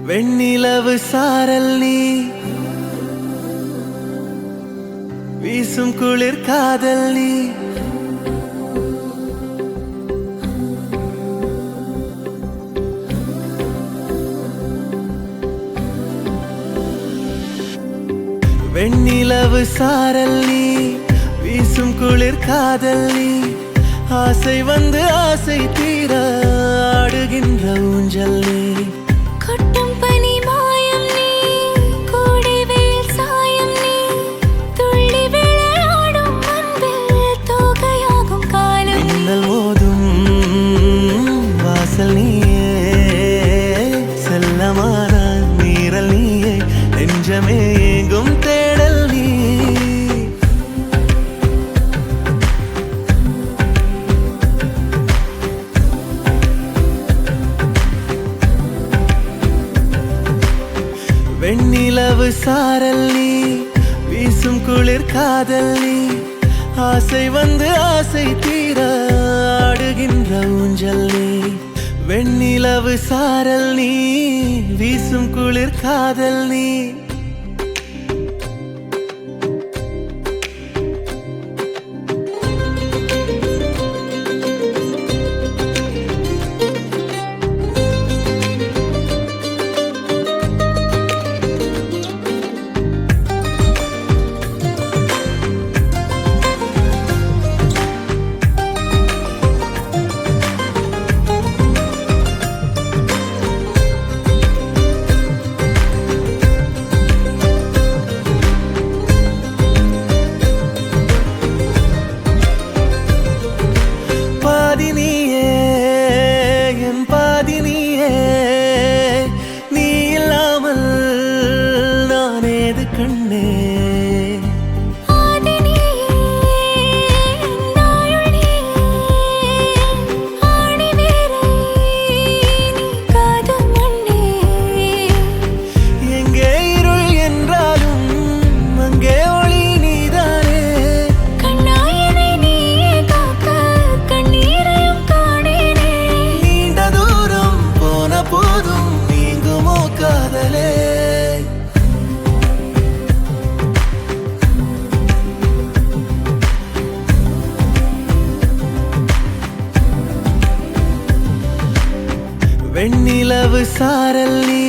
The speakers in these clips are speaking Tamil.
வெண்ணிலவு சாரல் நீ வீசும் குளிர் காதல் நீ வெண்ணிலவு சாரல் நீ வீசும் குளிர் காதல் நீ ஆசை வந்து ஆசை தீர ஆடுகின்ற ஊஞ்சல் நீ கொட்டும் பனி மாயம் நீ கோடை வெயில் சாயம் நீ துள்ளி விளையாடும் அன்பில் தோகையாகும் காலம் மின்னல் மோதும் வாசல் நீயே செல்லமான நீரல் நீயே நெஞ்சமே எங்கும் தேடல் நீ வெண்ணிலவு சாரல் நீ வீசும் குளிர் காதல் நீ ஆசை வந்து ஆசை தீர ஆடுகின்ற ஊஞ்சல் நீ வெண்ணிலவு சாரல் நீ வீசும் குளிர் காதல் நீ நீ இல்லாமல் நான் ஏது கண்ணே எங்கே இருள் என்றாலும் அங்கே ஒளி நீதானே கண்ணாயனை நீயே காக்க கண்ணீரையும் காணேனே நீண்ட தூரம் போன போதும் நீங்குமோ காதலே வெண்ணிலவு சாரல் நீ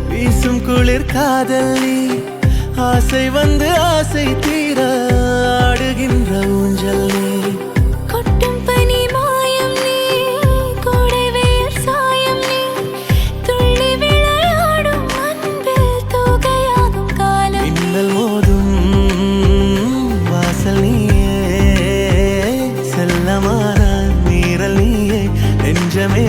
வீசும் குளிர் காதல் நீ ஆசை வந்து ஆசை தீர ஆடுகின்ற ஊஞ்சல் நீ கொட்டும் பனி மாயம் நீ கோடை வெயில் சாயம் நீ துள்ளி விளையாடும் அன்பில் தோகையாகும் காலம் மின்னல் மோதும் வாசல் நீயே செல்லமான நீரல் நீயே நெஞ்சமே